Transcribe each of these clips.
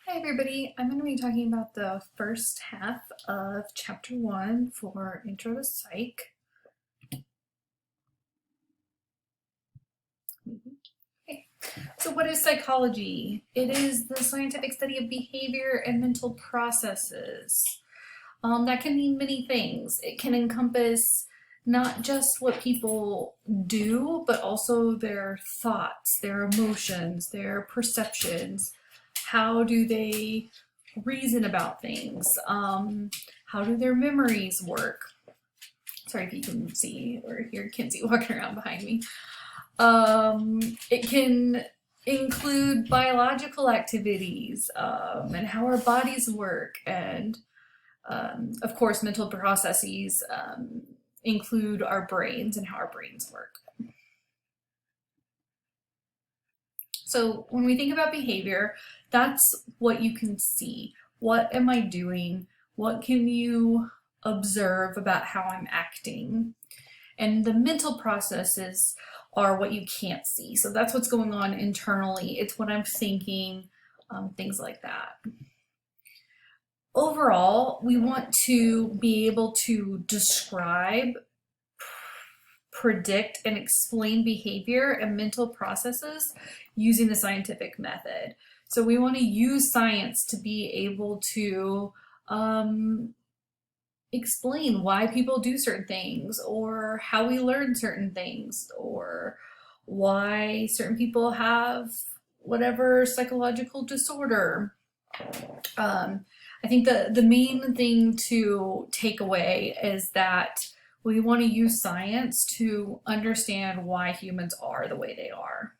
Hi everybody, I'm going to be talking about the first half of chapter 1 for Intro to Psych. Okay. So what is psychology? It is the scientific study of behavior and mental processes. That can mean many things. It can encompass not just what people do, but also their thoughts, their emotions, their perceptions. How do they reason about things? How do their memories work? Sorry if you can see or hear Kinsey walking around behind me. It can include biological activities and how our bodies work, and of course, mental processes include our brains and how our brains work. So when we think about behavior, that's what you can see. What am I doing? What can you observe about how I'm acting? And the mental processes are what you can't see. So that's what's going on internally. It's what I'm thinking, things like that. Overall, we want to be able to describe, predict, and explain behavior and mental processes using the scientific method. So we want to use science to be able to explain why people do certain things, or how we learn certain things, or why certain people have whatever psychological disorder. I think the main thing to take away is that we want to use science to understand why humans are the way they are.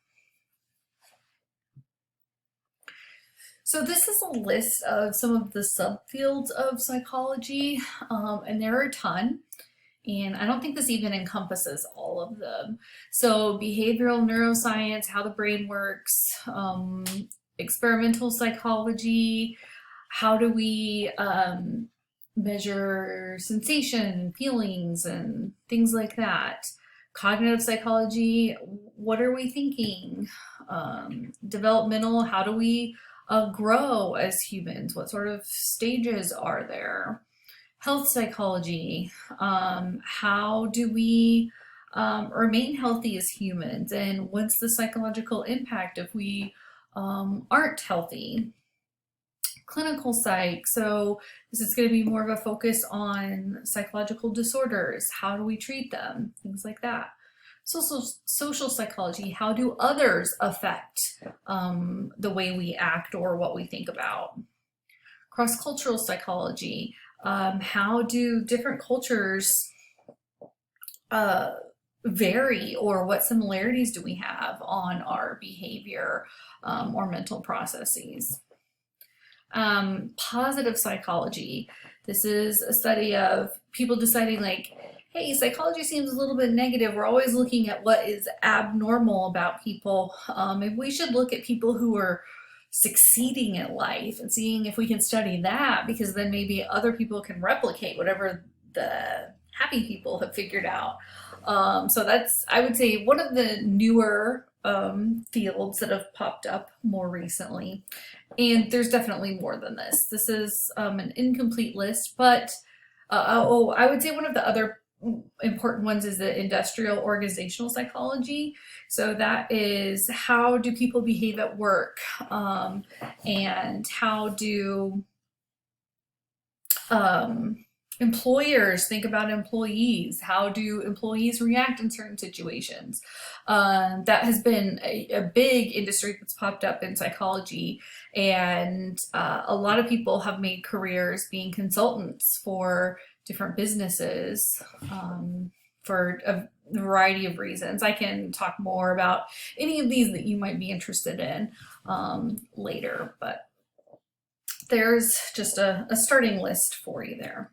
So this is a list of some of the subfields of psychology, and there are a ton, and I don't think this even encompasses all of them. So behavioral neuroscience, how the brain works, experimental psychology, how do we measure sensation, feelings, and things like that. Cognitive psychology, what are we thinking? Developmental, how do we grow as humans? What sort of stages are there? Health psychology, how do we remain healthy as humans? And what's the psychological impact if we aren't healthy? Clinical psych, so this is going to be more of a focus on psychological disorders. How do we treat them? Things like that. Social psychology, how do others affect the way we act or what we think about? Cross-cultural psychology, how do different cultures vary, or what similarities do we have on our behavior or mental processes? Positive psychology, this is a study of people deciding like, hey, psychology seems a little bit negative. We're always looking at what is abnormal about people. Maybe we should look at people who are succeeding at life and seeing if we can study that, because then maybe other people can replicate whatever the happy people have figured out. So that's, I would say, one of the newer fields that have popped up more recently. And there's definitely more than this. This is an incomplete list, but I would say one of the other important ones is the industrial organizational psychology. So that is, how do people behave at work, and how do employers think about employees? How do employees react in certain situations? That has been a big industry that's popped up in psychology, and a lot of people have made careers being consultants for different businesses for a variety of reasons. I can talk more about any of these that you might be interested in later, but there's just a starting list for you there.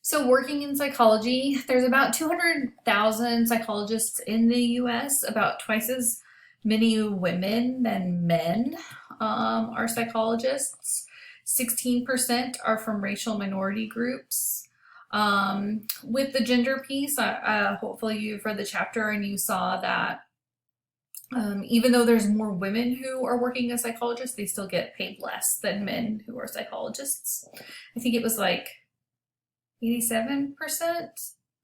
So working in psychology, there's about 200,000 psychologists in the US, about twice as many women than men are psychologists. 16% are from racial minority groups. With the gender piece, hopefully you've read the chapter and you saw that Even though there's more women who are working as psychologists, they still get paid less than men who are psychologists. I think it was like 87%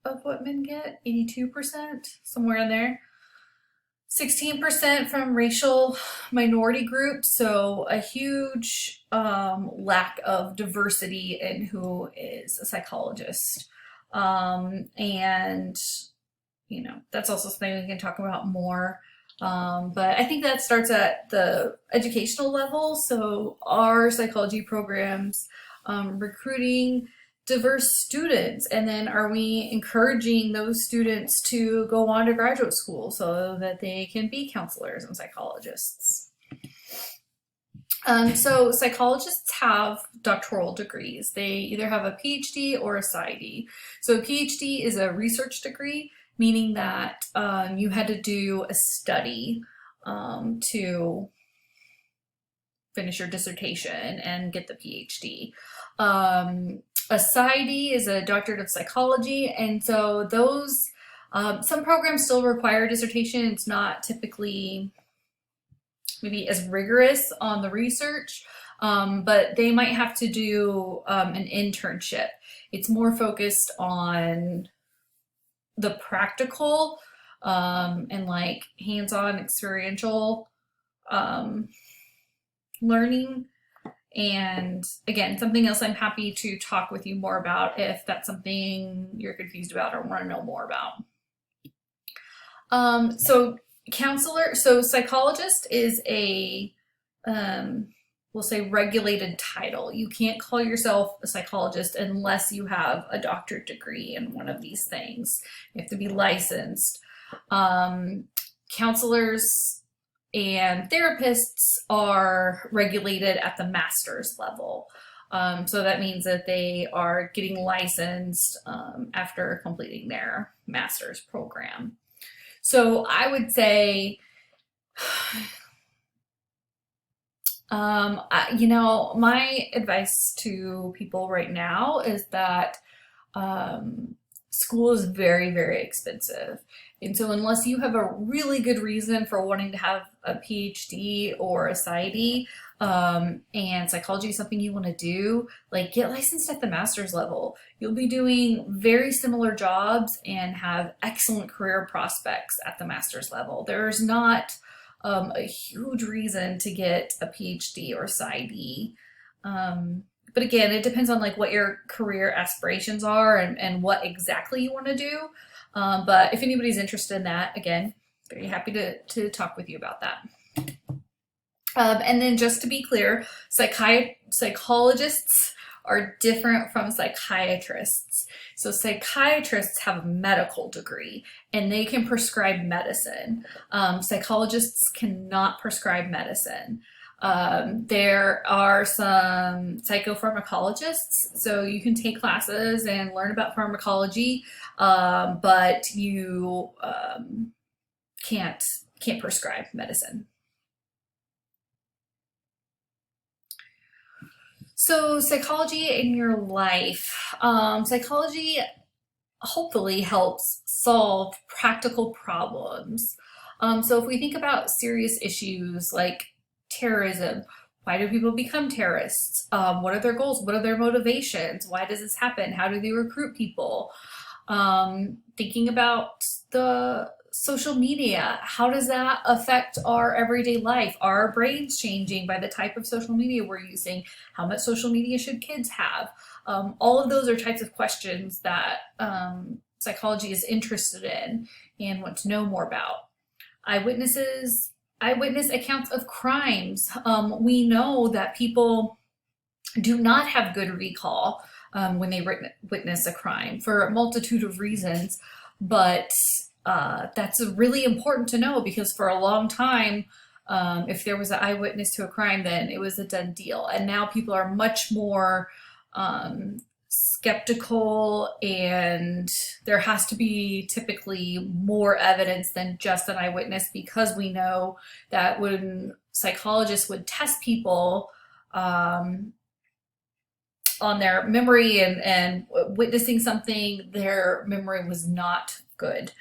of what men get, 82%, somewhere in there. 16% from racial minority groups, so a huge lack of diversity in who is a psychologist. And, that's also something we can talk about more. But I think that starts at the educational level. So our psychology programs recruiting diverse students, and then are we encouraging those students to go on to graduate school so that they can be counselors and psychologists? So psychologists have doctoral degrees. They either have a PhD or a PsyD. So a PhD is a research degree, meaning that you had to do a study to finish your dissertation and get the PhD. A PsyD is a doctorate of psychology, and so those, some programs still require a dissertation. It's not typically maybe as rigorous on the research, but they might have to do an internship. It's more focused on the practical and like hands-on experiential learning. And again, something else I'm happy to talk with you more about if that's something you're confused about or want to know more about. So psychologist is a, we'll say, regulated title. You can't call yourself a psychologist unless you have a doctorate degree in one of these things. You have to be licensed. Counselors and therapists are regulated at the master's level. So that means that they are getting licensed after completing their master's program. So I would say, my advice to people right now is that school is very, very expensive. And so unless you have a really good reason for wanting to have a PhD or a PsyD, and psychology is something you want to do, like get licensed at the master's level. You'll be doing very similar jobs and have excellent career prospects at the master's level. There's not a huge reason to get a PhD or PsyD. But again, it depends on like what your career aspirations are and what exactly you want to do. But if anybody's interested in that, again, very happy to talk with you about that. And then just to be clear, psychologists are different from psychiatrists. So psychiatrists have a medical degree and they can prescribe medicine. Psychologists cannot prescribe medicine. There are some psychopharmacologists, so you can take classes and learn about pharmacology, but you can't prescribe medicine. So psychology in your life. Psychology hopefully helps solve practical problems. So if we think about serious issues like terrorism, why do people become terrorists? What are their goals? What are their motivations? Why does this happen? How do they recruit people? Thinking about the social media, how does that affect our everyday life? Are our brains changing by the type of social media we're using? How much social media should kids have? All of those are types of questions that psychology is interested in and want to know more about. Eyewitness accounts of crimes. We know that people do not have good recall when they witness a crime for a multitude of reasons, but that's really important to know because for a long time, if there was an eyewitness to a crime, then it was a done deal. And now people are much more skeptical, and there has to be typically more evidence than just an eyewitness, because we know that when psychologists would test people on their memory and witnessing something, their memory was not good.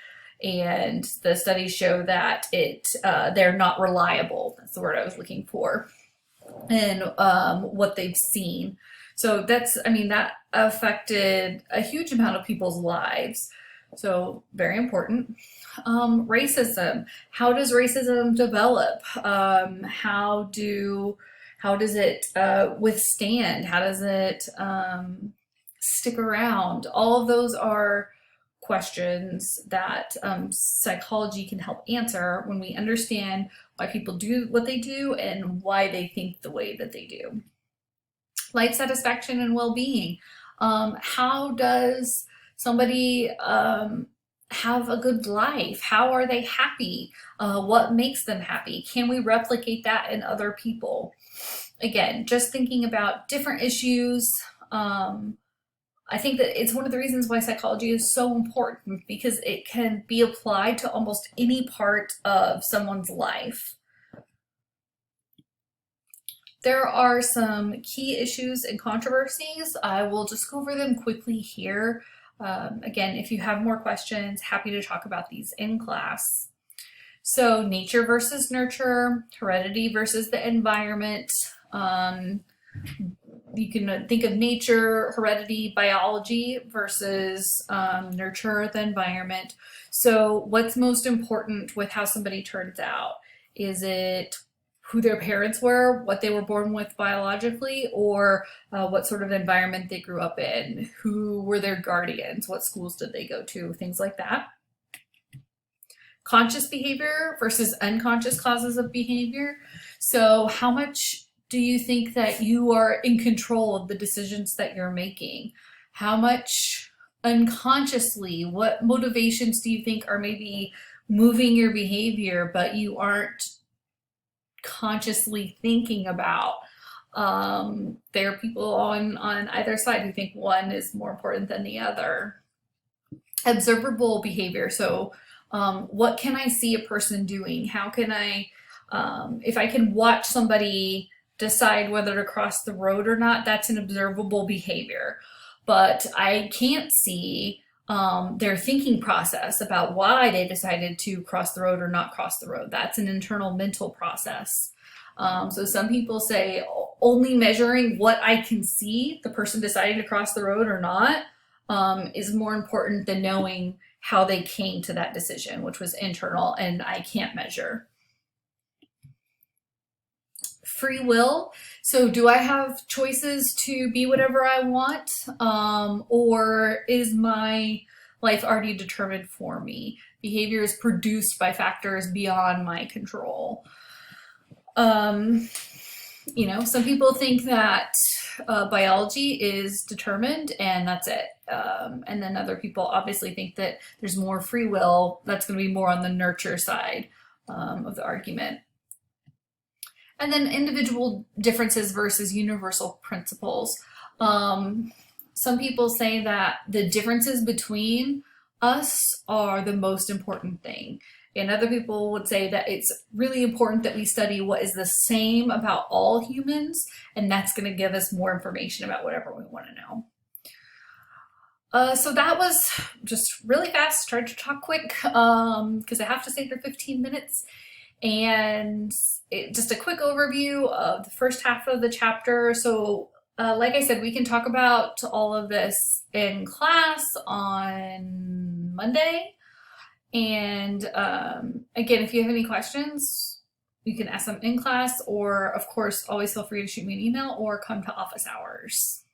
and the studies show that they're not reliable. That's the word I was looking for, and what they've seen. So that affected a huge amount of people's lives. So very important. Racism. How does racism develop? How does it withstand? How does it stick around? All of those are questions that psychology can help answer when we understand why people do what they do and why they think the way that they do. Life satisfaction and well-being. How does somebody have a good life? How are they happy? What makes them happy? Can we replicate that in other people? Again, just thinking about different issues. I think that it's one of the reasons why psychology is so important, because it can be applied to almost any part of someone's life. There are some key issues and controversies. I will just go over them quickly here. Again, if you have more questions, happy to talk about these in class. So nature versus nurture, heredity versus the environment. You can think of nature, heredity, biology versus nurture, the environment. So what's most important with how somebody turns out? Is it who their parents were, what they were born with biologically, or what sort of environment they grew up in? Who were their guardians? What schools did they go to? Things like that. Conscious behavior versus unconscious causes of behavior. So how much do you think that you are in control of the decisions that you're making? How much unconsciously, what motivations do you think are maybe moving your behavior, but you aren't consciously thinking about? There are people on either side who think one is more important than the other. Observable behavior. So what can I see a person doing? How can I, if I can watch somebody decide whether to cross the road or not, that's an observable behavior. But I can't see their thinking process about why they decided to cross the road or not cross the road. That's an internal mental process. So some people say only measuring what I can see, the person deciding to cross the road or not, is more important than knowing how they came to that decision, which was internal and I can't measure. Free will. So do I have choices to be whatever I want? Or is my life already determined for me? Behavior is produced by factors beyond my control. You know, some people think that biology is determined and that's it. And then other people obviously think that there's more free will. That's going to be more on the nurture side of the argument. And then individual differences versus universal principles. Some people say that the differences between us are the most important thing. And other people would say that it's really important that we study what is the same about all humans, and that's going to give us more information about whatever we want to know. So that was just really fast. Tried to talk quick because I have to stay for 15 minutes. And just a quick overview of the first half of the chapter. So like I said, we can talk about all of this in class on Monday. And again, if you have any questions, you can ask them in class, or of course, always feel free to shoot me an email or come to office hours.